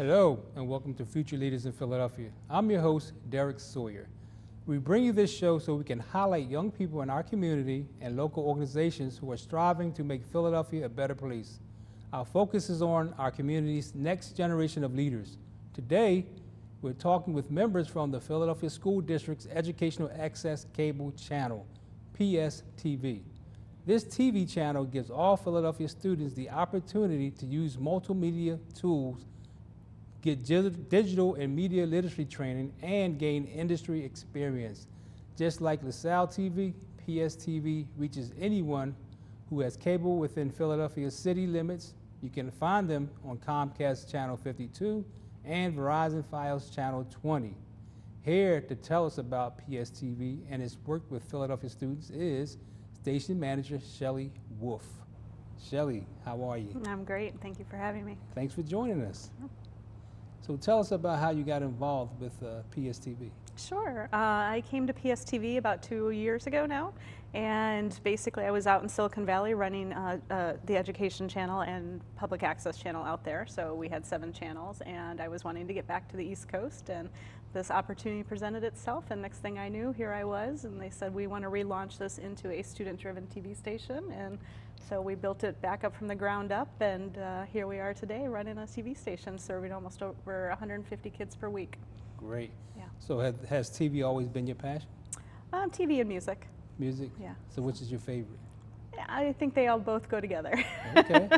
Hello, and welcome to Future Leaders in Philadelphia. I'm your host, Derrick Sawyer. We bring you this show so we can highlight young people in our community and local organizations who are striving to make Philadelphia a better place. Our focus is on our community's next generation of leaders. Today, we're talking with members from the Philadelphia School District's Educational Access Cable Channel, PSTV. This TV channel gives all Philadelphia students the opportunity to use multimedia tools, get digital and media literacy training, and gain industry experience. Just like LaSalle TV, PSTV reaches anyone who has cable within Philadelphia's city limits. You can find them on Comcast Channel 52 and Verizon Fios Channel 20. Here to tell us about PSTV and its work with Philadelphia students is Station Manager Shelly Wolf. Shelly, how are you? I'm great. Thank you for having me. Thanks for joining us. So tell us about how you got involved with PSTV. Sure. I came to PSTV about 2 years ago now, and basically I was out in Silicon Valley running the education channel and public access channel out there. So we had 7 channels, and I was wanting to get back to the East Coast, and this opportunity presented itself, and next thing I knew, here I was, and they said, we want to relaunch this into a student-driven TV station, and so we built it back up from the ground up, and here we are today running a TV station serving almost over 150 kids per week. Great. Yeah. So has TV always been your passion? TV and music. Music? Yeah. So which is your favorite? I think they all both go together. Okay.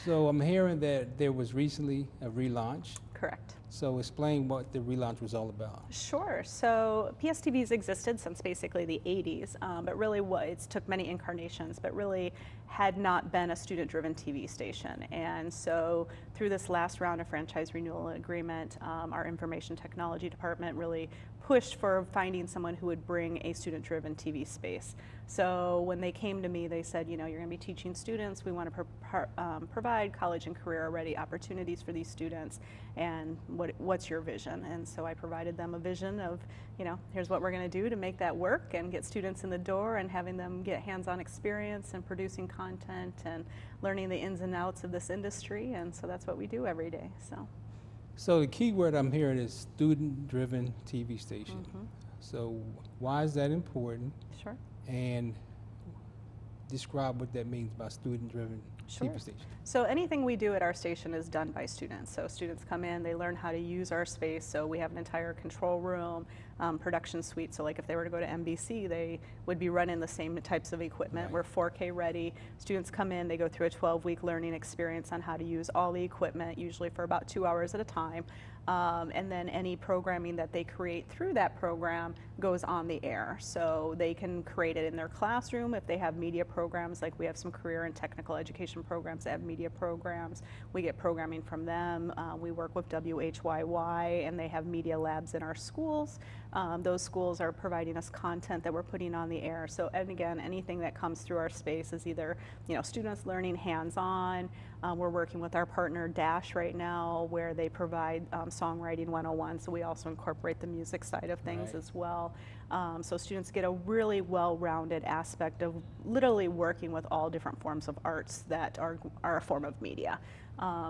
So I'm hearing that there was recently a relaunch. Correct. So explain what the relaunch was all about. Sure. So PSTV's existed since basically the 80s, but really it's took many incarnations, but really had not been a student-driven TV station. And so through this last round of franchise renewal agreement, our information technology department really pushed for finding someone who would bring a student-driven TV space. So when they came to me, they said, you know, you're going to be teaching students. We want to provide college and career-ready opportunities for these students. And what's your vision? And so I provided them a vision of, you know, here's what we're going to do to make that work and get students in the door and having them get hands-on experience and producing content and learning the ins and outs of this industry. And so that's what we do every day. So the key word I'm hearing is student-driven TV station. Mm-hmm. So why is that important? Sure. And describe what that means by student-driven TV station. So anything we do at our station is done by students. So students come in, they learn how to use our space. So we have an entire control room, production suite. So like if they were to go to NBC, they would be running the same types of equipment. Right. We're 4K ready. Students come in, they go through a 12-week learning experience on how to use all the equipment, usually for about 2 hours at a time. And then any programming that they create through that program goes on the air. So they can create it in their classroom if they have media programs, like we have some career and technical education programs that have media programs. We get programming from them. We work with WHYY, and they have media labs in our schools. Those schools are providing us content that we're putting on the air. So, and again, anything that comes through our space is either, you know, students learning hands-on. We're working with our partner Dash right now, where they provide songwriting 101. So we also incorporate the music side of things as well. So students get a really well-rounded aspect of literally working with all different forms of arts that are a form of media.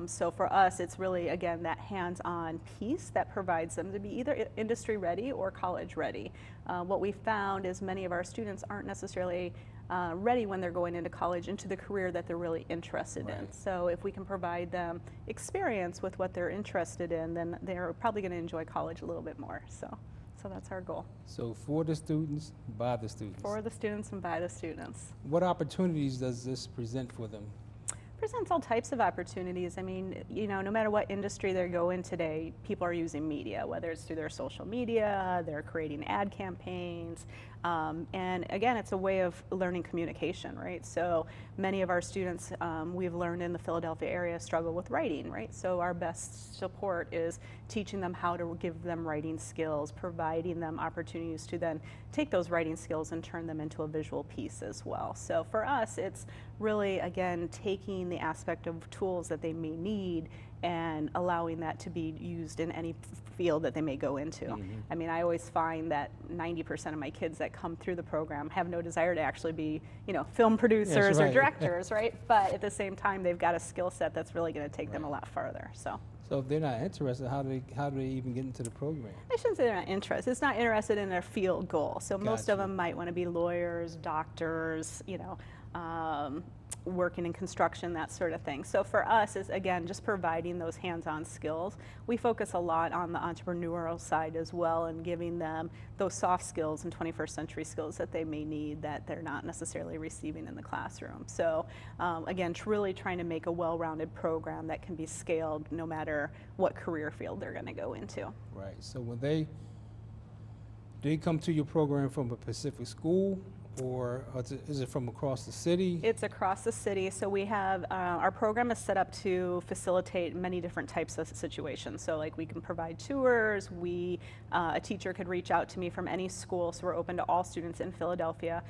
So for us, it's really, again, that hands-on piece that provides them to be either industry ready or college ready. What we found is many of our students aren't necessarily ready when they're going into college, into the career that they're really interested in. So if we can provide them experience with what they're interested in, then they're probably going to enjoy college a little bit more. So that's our goal. So for the students, by the students. For the students and by the students. What opportunities does this present for them? Presents all types of opportunities. I mean, you know, no matter what industry they go in today, people are using media, whether it's through their social media, they're creating ad campaigns, and again, it's a way of learning communication, right? So many of our students, we've learned in the Philadelphia area, struggle with writing, right? So our best support is teaching them how to give them writing skills, providing them opportunities to then take those writing skills and turn them into a visual piece as well. So for us, it's really, again, taking the aspect of tools that they may need and allowing that to be used in any field that they may go into. I mean, I always find that 90% of my kids that come through the program have no desire to actually be, you know, film producers or directors, right? But at the same time, they've got a skill set that's really going to take them a lot farther. So if they're not interested, how do they even get into the program? I shouldn't say they're not interested. It's not interested in their field goal. So most of them might want to be lawyers, doctors, you know, working in construction, that sort of thing. So for us is, again, just providing those hands-on skills. We focus a lot on the entrepreneurial side as well, and giving them those soft skills and 21st century skills that they may need that they're not necessarily receiving in the classroom. So again, really trying to make a well-rounded program that can be scaled no matter what career field they're going to go into. Right. So when do they come to your program from a specific school, or is it from across the city? It's across the city. So we have, our program is set up to facilitate many different types of situations. So like we can provide tours, a teacher could reach out to me from any school, so we're open to all students in Philadelphia.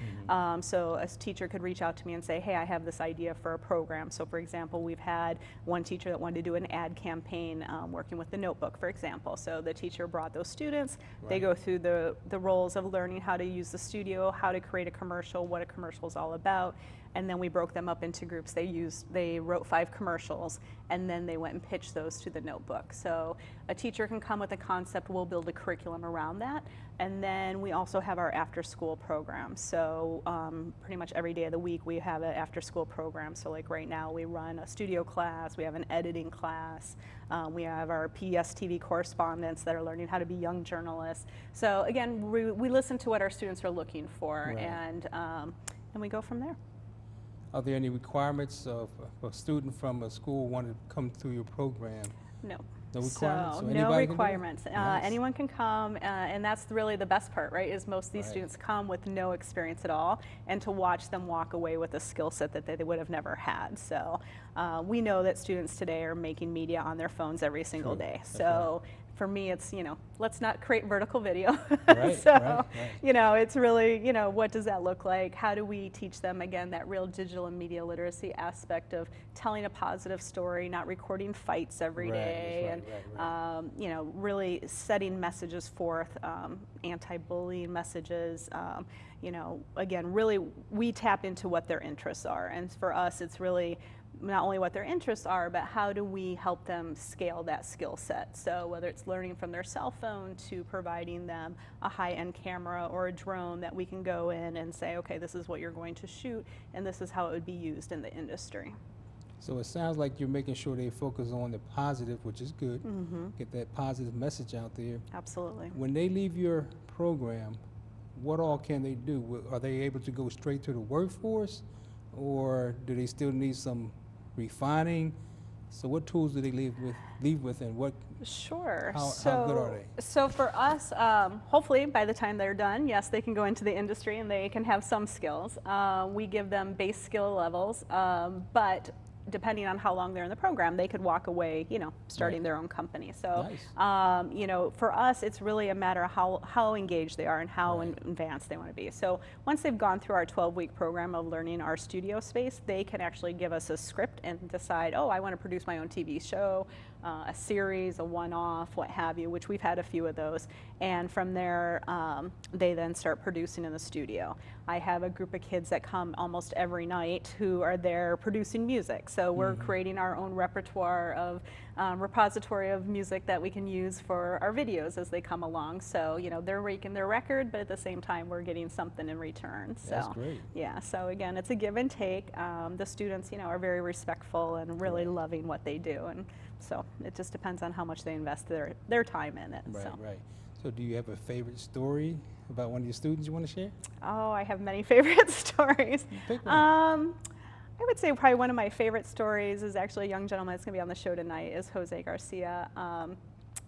So a teacher could reach out to me and say, hey, I have this idea for a program. So for example, we've had one teacher that wanted to do an ad campaign working with the notebook, for example. So the teacher brought those students, they go through the roles of learning how to use the studio, how to create a commercial, what a commercial is all about, and then we broke them up into groups. They wrote 5 commercials, and then they went and pitched those to the notebook. So a teacher can come with a concept, we'll build a curriculum around that, and then we also have our after-school program. So pretty much every day of the week we have an after-school program. So like right now we run a studio class, we have an editing class, we have our PSTV correspondents that are learning how to be young journalists. So again, we listen to what our students are looking for, and we go from there. Are there any requirements of a student from a school wanting to come through your program? No. No requirements? So no requirements. Anyone can come, and that's really the best part, right? Is most of these students come with no experience at all, and to watch them walk away with a skill set that they would have never had. So we know that students today are making media on their phones every single day. So for me, it's, you know, let's not create vertical video. You know, it's really, you know, what does that look like? How do we teach them, again, that real digital and media literacy aspect of telling a positive story, not recording fights every day, and, you know, really setting messages forth, anti-bullying messages. You know, again, really, we tap into what their interests are. And for us, it's really not only what their interests are, but how do we help them scale that skill set. So whether it's learning from their cell phone to providing them a high-end camera or a drone that we can go in and say, okay, this is what you're going to shoot, and this is how it would be used in the industry. So it sounds like you're making sure they focus on the positive, which is good. Get that positive message out there. Absolutely. When they leave your program, what all can they do? Are they able to go straight to the workforce, or do they still need some refining? So what tools do they leave with, and what? Sure. How good are they? So for us, hopefully by the time they're done, yes, they can go into the industry and they can have some skills. We give them base skill levels, but depending on how long they're in the program, they could walk away, you know, starting their own company. So, you know, for us, it's really a matter of how engaged they are and how advanced they want to be. So once they've gone through our 12-week program of learning our studio space, they can actually give us a script and decide, oh, I want to produce my own TV show, a series, a one-off, what have you, which we've had a few of those. And from there, they then start producing in the studio. I have a group of kids that come almost every night who are there producing music. So we're creating our own repertoire of repository of music that we can use for our videos as they come along. So, you know, they're making their record, but at the same time, we're getting something in return. So, that's great. Yeah, so again, it's a give and take. The students, you know, are very respectful and really loving what they do. And so it just depends on how much they invest their time in it. Right. So do you have a favorite story about one of your students you want to share? Oh, I have many favorite stories. Pick one. I would say probably one of my favorite stories is actually a young gentleman that's going to be on the show tonight, is Jose Garcia.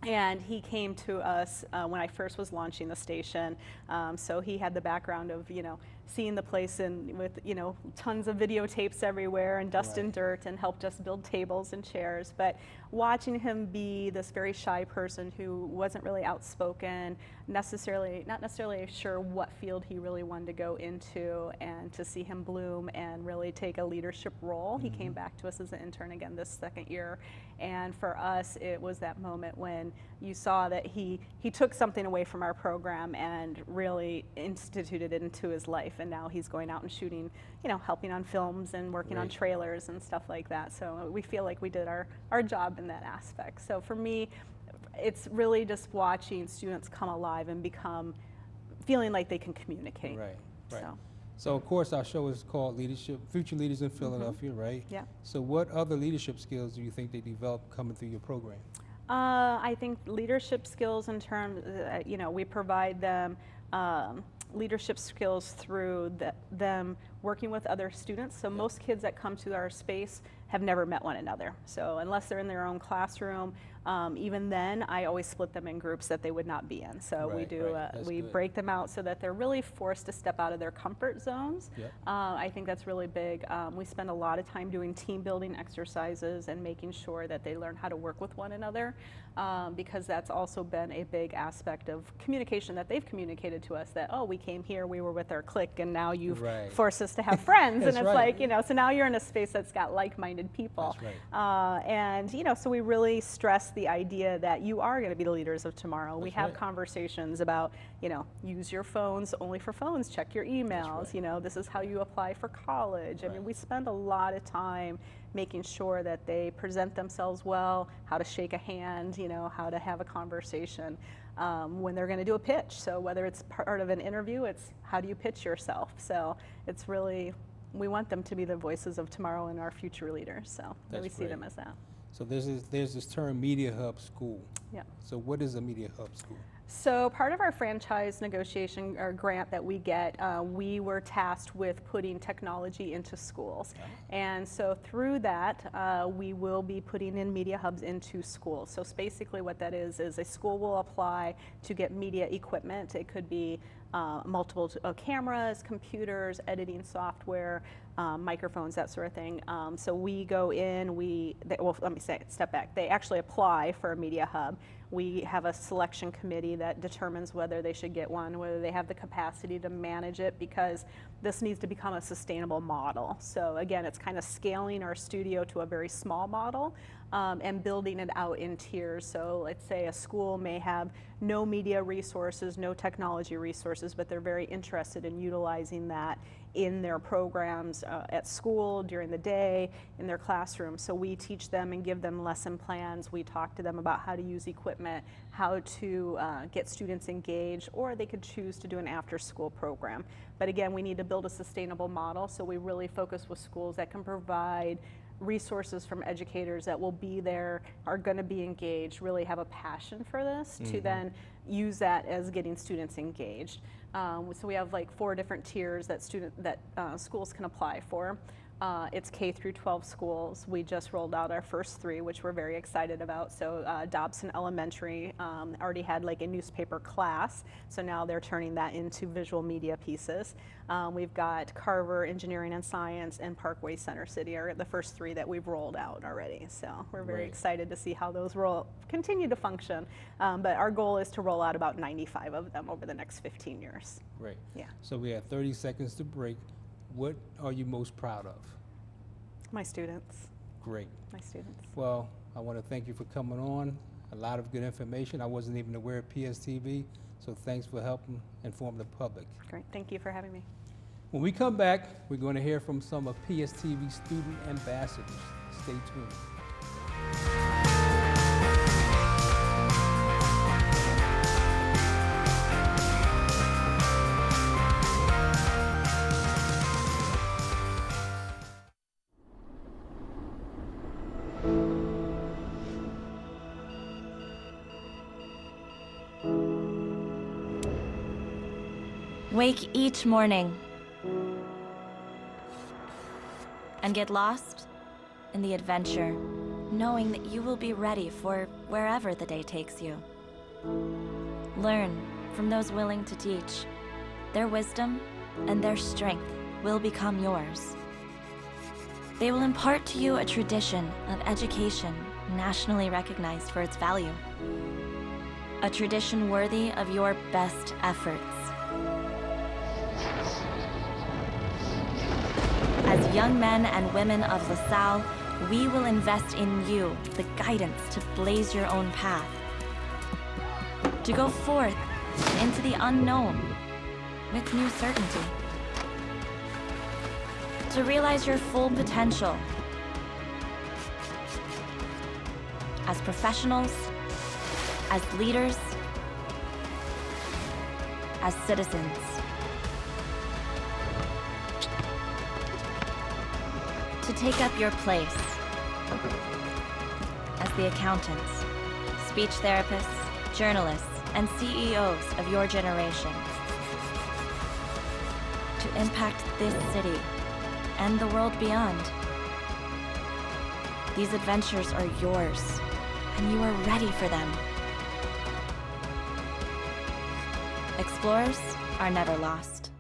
And he came to us when I first was launching the station. So he had the background of, you know, seeing the place with, you know, tons of videotapes everywhere and dust and dirt, and helped us build tables and chairs. But watching him be this very shy person who wasn't really outspoken, not necessarily sure what field he really wanted to go into, and to see him bloom and really take a leadership role. He came back to us as an intern again this second year, and for us it was that moment when you saw that he took something away from our program and really instituted it into his life, and now he's going out and shooting, you know, helping on films and working on trailers and stuff like that. So we feel like we did our job in that aspect. So for me, it's really just watching students come alive and feeling like they can communicate. Right. So of course our show is called Future Leaders in Philadelphia, right? Yeah. So what other leadership skills do you think they develop coming through your program? I think leadership skills in terms, you know, we provide them leadership skills through them working with other students. So most kids that come to our space have never met one another. So unless they're in their own classroom, even then, I always split them in groups that they would not be in. So we break them out so that they're really forced to step out of their comfort zones. Yep. I think that's really big. We spend a lot of time doing team building exercises and making sure that they learn how to work with one another, because that's also been a big aspect of communication that they've communicated to us, that, oh, we came here, we were with our clique, and now you've forced us to have friends. And it's like, you know, so now you're in a space that's got like-minded people. That's right. And, you know, so we really stress the idea that you are going to be the leaders of tomorrow. We have conversations about, you know, use your phones only for phones, check your emails, you know, this is how you apply for college. I mean, we spend a lot of time making sure that they present themselves well, how to shake a hand, you know, how to have a conversation when they're going to do a pitch. So whether it's part of an interview, it's how do you pitch yourself. So it's really, we want them to be the voices of tomorrow and our future leaders. So we see them as that. So there's this term, Media Hub School. Yeah. So what is a Media Hub School? So part of our franchise negotiation or grant that we get, we were tasked with putting technology into schools. And so through that, we will be putting in media hubs into schools. So basically what that is a school will apply to get media equipment. It could be multiple cameras, computers, editing software, microphones, that sort of thing. So we go in, well, let me step back. They actually apply for a media hub. We have a selection committee that determines whether they should get one, whether they have the capacity to manage it, because this needs to become a sustainable model. So again, it's kind of scaling our studio to a very small model and building it out in tiers. So let's say a school may have no media resources, no technology resources, but they're very interested in utilizing that in their programs at school, during the day, in their classroom. So we teach them and give them lesson plans. We talk to them about how to use equipment, how to get students engaged, or they could choose to do an after-school program. But again, we need to build a sustainable model, so we really focus with schools that can provide resources from educators that will be there, are going to be engaged, really have a passion for this, to then use that as getting students engaged. So we have like 4 different tiers that schools can apply for. It's K through 12 schools. We just rolled out our first 3, which we're very excited about. So Dobson Elementary already had like a newspaper class, so now they're turning that into visual media pieces. We've got Carver Engineering and Science and Parkway Center City are the first 3 that we've rolled out already. So we're very excited to see how those continue to function. But our goal is to roll out about 95 of them over the next 15 years. Great. Yeah. So we have 30 seconds to break. What are you most proud of? My students. Great. My students. Well, I want to thank you for coming on. A lot of good information. I wasn't even aware of PSTV, so thanks for helping inform the public. Great. Thank you for having me. When we come back, we're going to hear from some of PSTV student ambassadors. Stay tuned. Wake each morning and get lost in the adventure, knowing that you will be ready for wherever the day takes you. Learn from those willing to teach. Their wisdom and their strength will become yours. They will impart to you a tradition of education nationally recognized for its value. A tradition worthy of your best efforts. As young men and women of LaSalle, we will invest in you the guidance to blaze your own path. To go forth into the unknown with new certainty. To realize your full potential as professionals, as leaders, as citizens. To take up your place as the accountants, speech therapists, journalists, and CEOs of your generation. To impact this city and the world beyond. These adventures are yours, and you are ready for them. Explorers are never lost.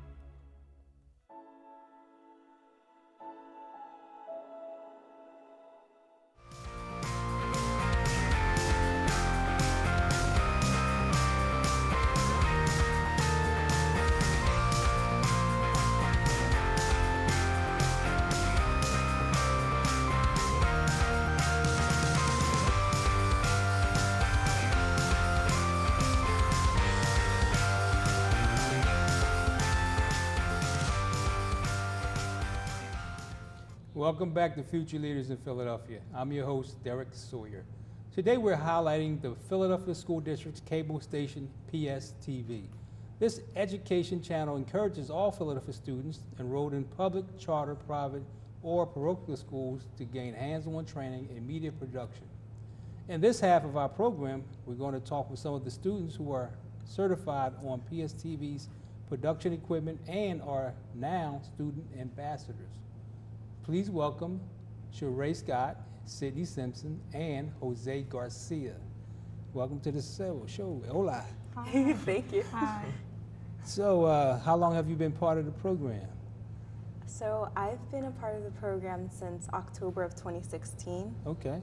Welcome back to Future Leaders in Philadelphia. I'm your host, Derrick Sawyer. Today we're highlighting the Philadelphia School District's cable station, PSTV. This education channel encourages all Philadelphia students enrolled in public, charter, private, or parochial schools to gain hands-on training in media production. In this half of our program, we're going to talk with some of the students who are certified on PSTV's production equipment and are now student ambassadors. Please welcome Sheree Scott, Sydney Simpson, and Jose Garcia. Welcome to the show. Hola. Hi. Thank you. Hi. So, how long have you been part of the program? So I've been a part of the program since October of 2016. Okay.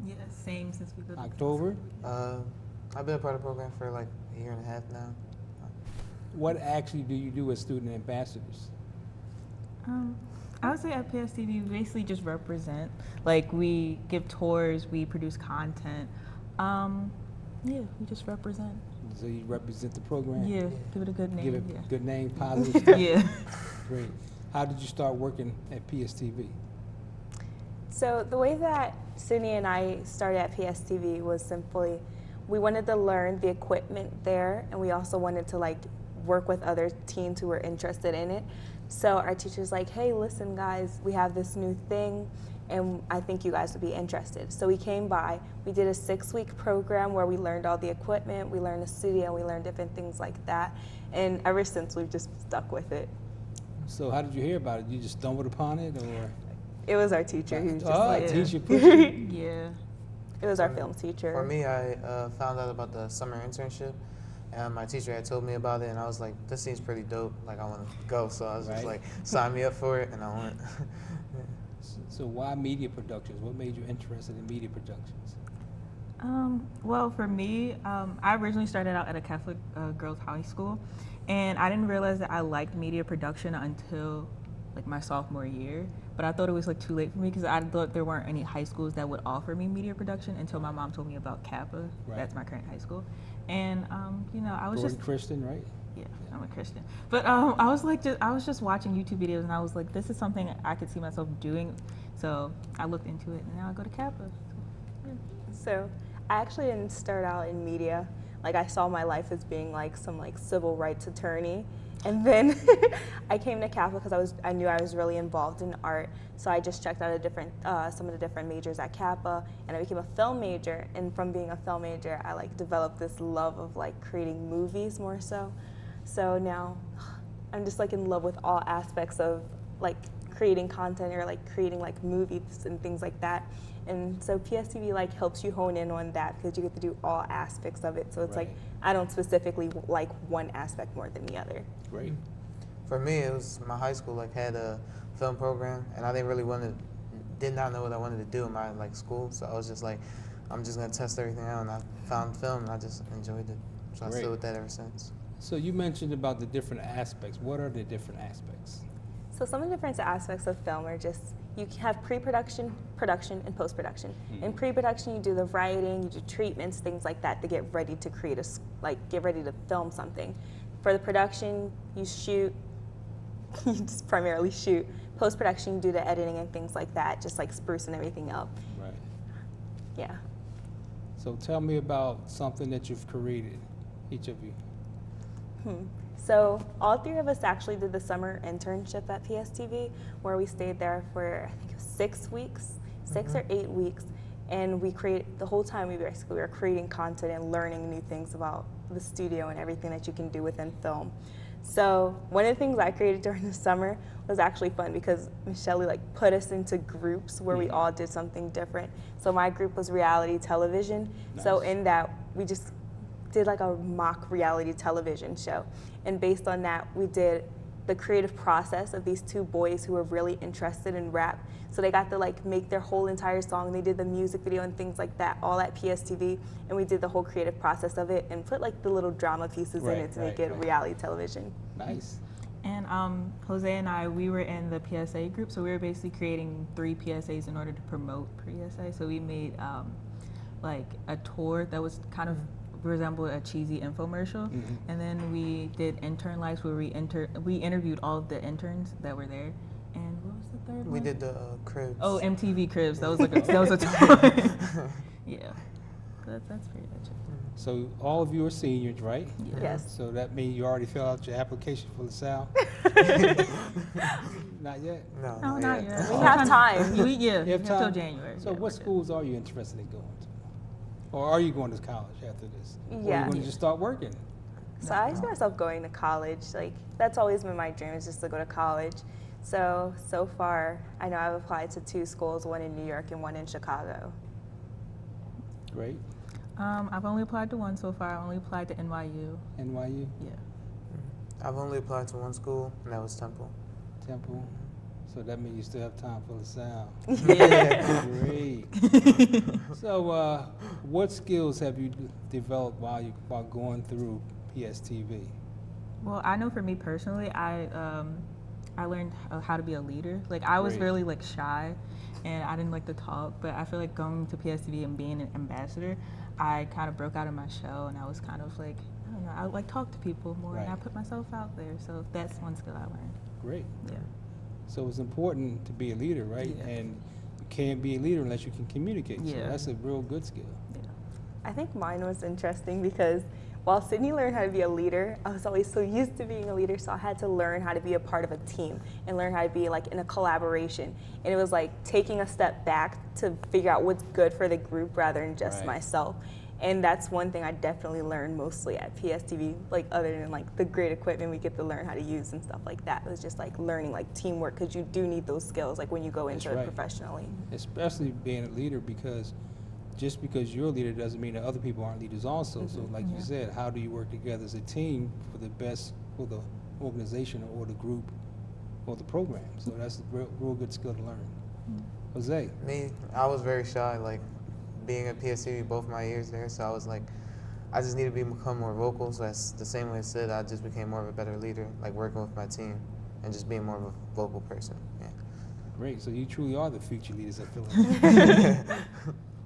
Yeah, same since we go to October. I've been a part of the program for like a year and a half now. What actually do you do as student ambassadors? I would say at PSTV, we basically just represent. Like, we give tours, we produce content. Yeah, we just represent. So you represent the program? Yeah, give it a good name. Give it yeah. a good name, positive stuff? Yeah. Great. How did you start working at PSTV? So the way that Sydney and I started at PSTV was simply, we wanted to learn the equipment there, and we also wanted to like work with other teens who were interested in it. So our teacher's like, hey, listen guys, we have this new thing and I think you guys would be interested. So we came by, we did a 6-week program where we learned all the equipment, we learned the studio, we learned different things like that. And ever since we've just stuck with it. So how did you hear about it? You just stumbled upon it, or? It was our teacher who just a like, teacher put you? Yeah. it was our film teacher. For me, I found out about the summer internship, and my teacher had told me about it, and I was like, this seems pretty dope, like I want to go, so I was just like, sign me up for it, and I went. So why media productions? What made you interested in media productions? Well, for me, I originally started out at a Catholic girls' high school, and I didn't realize that I liked media production until like my sophomore year. But I thought it was like too late for me because I thought there weren't any high schools that would offer me media production until my mom told me about Kappa. Right. That's my current high school, and you know, I was Gordon just Christian, right? yeah, I'm a Christian. But I was just watching YouTube videos, and I was like, this is something I could see myself doing. So I looked into it, and now I go to Kappa. So, yeah. So I actually didn't start out in media. Like I saw my life as being like some like civil rights attorney. And then I came to Kappa because I knew I was really involved in art. So I just checked out some of the different majors at Kappa, and I became a film major. And from being a film major, I like developed this love of like creating movies more so. So now I'm just like in love with all aspects of like creating content or like creating like movies and things like that. And so PSTV like helps you hone in on that because you get to do all aspects of it. So it's like I don't specifically like one aspect more than the other. Great. For me, it was my high school like had a film program, and I didn't really did not know what I wanted to do in my like school. So I was just like, I'm just gonna test everything out, and I found film, and I just enjoyed it. So I Great. still with that ever since. So you mentioned about the different aspects. What are the different aspects? So some of the different aspects of film are just, you have pre-production, production, and post-production. In pre-production, you do the writing, you do treatments, things like that to get ready to create get ready to film something. For the production, you shoot, you just primarily shoot. Post-production, you do the editing and things like that, just like sprucing everything up. Right. Yeah. So tell me about something that you've created, each of you. So all three of us actually did the summer internship at PSTV, where we stayed there for, I think it was 6 weeks, 6 or 8 weeks. And we created, the whole time we were creating content and learning new things about the studio and everything that you can do within film. So one of the things I created during the summer was actually fun because Michelle put us into groups where we all did something different. So my group was reality television. Nice. So in that, we just did like a mock reality television show. And based on that, we did the creative process of these 2 boys who were really interested in rap. So they got to make their whole entire song. They did the music video and things like that, all at PSTV. And we did the whole creative process of it and put the little drama pieces in it to make it reality television. Nice. And Jose and I, we were in the PSA group, so we were basically creating 3 PSAs in order to promote PSA. So we made a tour that was kind of resembled a cheesy infomercial, and then we did intern lives where we interviewed all of the interns that were there. And what was the third one? We did the Cribs. Oh, MTV Cribs. That was that was a tour. Yeah, that's pretty much it. So all of you are seniors, right? Yes. So that means you already filled out your application for LaSalle? Not yet? No, No, not yet. We have time. We have have till time? January. So Yeah, what we're good. schools are you interested in going to? Or are you going to college after this? Or are Yeah. you going to just start working? So I see myself going to college. That's always been my dream, is just to go to college. So far, I know I've applied to 2 schools, one in New York and one in Chicago. Great. I've only applied to one so far. I only applied to NYU. NYU? Yeah. I've only applied to 1 school, and that was Temple. Temple? So that means you still have time for LaSalle. Yeah. Great. So what skills have you developed while going through PSTV? Well, I know for me personally, I learned how to be a leader. I was Great. really shy, and I didn't like to talk. But I feel like going to PSTV and being an ambassador, I kind of broke out of my shell, and I was kind of I don't know, I talk to people more, and I Right. put myself out there. So that's one skill I learned. Great. Yeah. So it's important to be a leader, right? Yeah. And you can't be a leader unless you can communicate. So Yeah. that's a real good skill. Yeah. I think mine was interesting because while Sydney learned how to be a leader, I was always so used to being a leader, so I had to learn how to be a part of a team and learn how to be in a collaboration. And it was taking a step back to figure out what's good for the group rather than just Right. myself. And that's one thing I definitely learned mostly at PSTV, other than the great equipment we get to learn how to use and stuff like that. It was just learning teamwork, because you do need those skills when you go That's into right. it professionally. Especially being a leader, because just because you're a leader doesn't mean that other people aren't leaders also. So like you said, how do you work together as a team for the best for the organization or the group or the program? So that's a real good skill to learn. Jose? Me, I was very shy, being at PSTV both my years there, so I was I just need to become more vocal. So that's the same way I said, I just became more of a better leader, working with my team and just being more of a vocal person. Yeah. Great. So you truly are the future leaders at Philadelphia.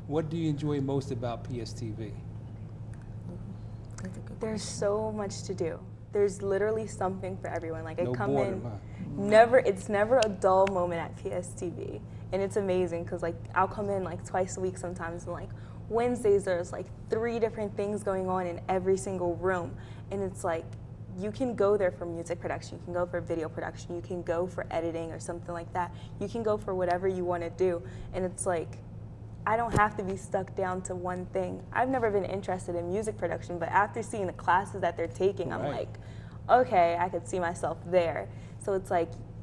What do you enjoy most about PSTV? There's so much to do. There's literally something for everyone. I No come boredom, in, huh? it's never a dull moment at PSTV. And it's amazing because I'll come in twice a week sometimes, and Wednesdays there's 3 different things going on in every single room. And it's you can go there for music production, you can go for video production, you can go for editing or something like that. You can go for whatever you want to do. And it's I don't have to be stuck down to one thing. I've never been interested in music production, but after seeing the classes that they're taking, I'm Right. okay, I could see myself there. So it's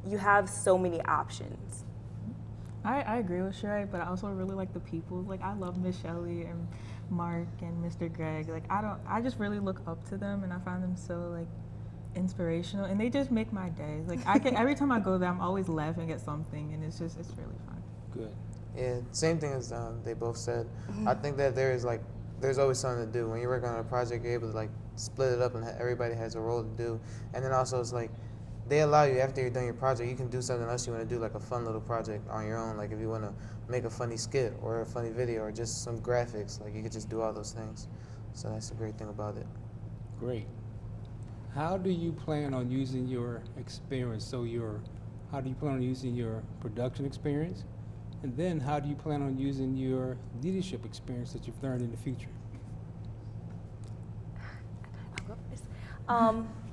you have so many options. I agree with Sherry, but I also really like the people. I love Miss Shelley and Mark and Mr. Greg. I just really look up to them, and I find them so inspirational, and they just make my day. Every time I go there, I'm always laughing at something, and it's really fun. Good. Yeah, same thing as they both said. I think that there's always something to do. When you're working on a project, you're able to like split it up and everybody has a role to do. And then also it's like they allow you after you're done your project, you can do something else you want to do, like a fun little project on your own. Like if you want to make a funny skit or a funny video or just some graphics, like you could just do all those things. So that's the great thing about it. Great. How do you plan on using your experience? How do you plan on using your production experience? And then how do you plan on using your leadership experience that you've learned in the future? I'll go first.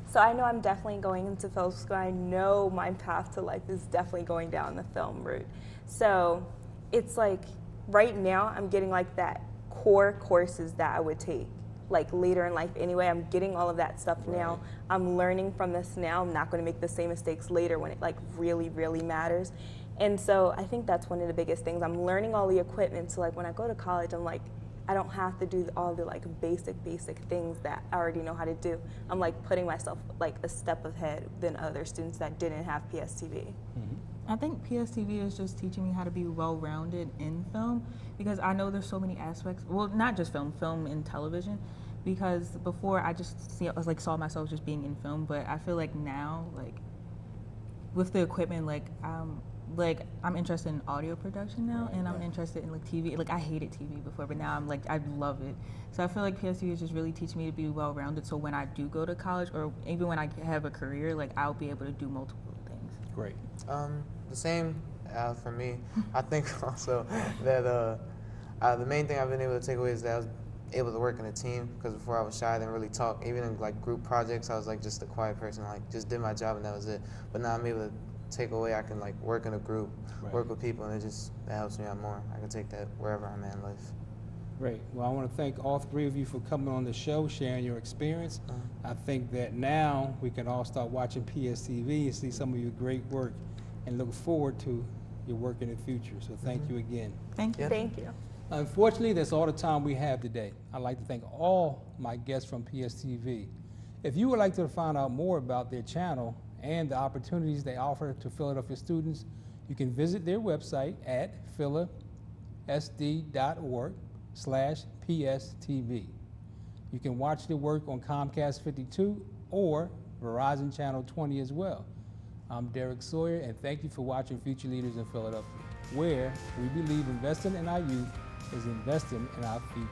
So I know I'm definitely going into film school. I know my path to life is definitely going down the film route. So it's like right now I'm getting like that core courses that I would take like later in life anyway. I'm getting all of that stuff now. I'm learning from this now. I'm not going to make the same mistakes later when it like really, really matters. And so I think that's one of the biggest things. I'm learning all the equipment, so like when I go to college, I'm like, I don't have to do all the like basic things that I already know how to do. I'm like putting myself like a step ahead than other students that didn't have PSTV. I think PSTV is just teaching me how to be well-rounded in film, because I know there's so many aspects, well, not just film and television, because before I just saw myself just being in film, but I feel like now, like with the equipment, I'm interested in audio production now, and I'm interested in like TV. Like I hated TV before, but now I'm like, I love it. So I feel like PSTV is just really teaching me to be well-rounded, so when I do go to college, or even when I have a career, like I'll be able to do multiple things. Great. The same for me. I think also that the main thing I've been able to take away is that I was able to work in a team, because before I was shy, I didn't really talk. Even in like group projects, I was like just a quiet person, like just did my job and that was it. But now I'm able to take away, I can like work in a group, work with people, and that helps me out more. I can take that wherever I'm at in life. Great. Well, I want to thank all three of you for coming on the show, sharing your experience. I think that now we can all start watching PSTV and see some of your great work and look forward to your work in the future. So thank you again. Thank you. Yep. Thank you. Unfortunately, that's all the time we have today. I'd like to thank all my guests from PSTV. If you would like to find out more about their channel and the opportunities they offer to Philadelphia students, you can visit their website at philasd.org/PSTV. You can watch their work on Comcast 52 or Verizon Channel 20 as well. I'm Derrick Sawyer, and thank you for watching Future Leaders in Philadelphia, where we believe investing in our youth is investing in our future.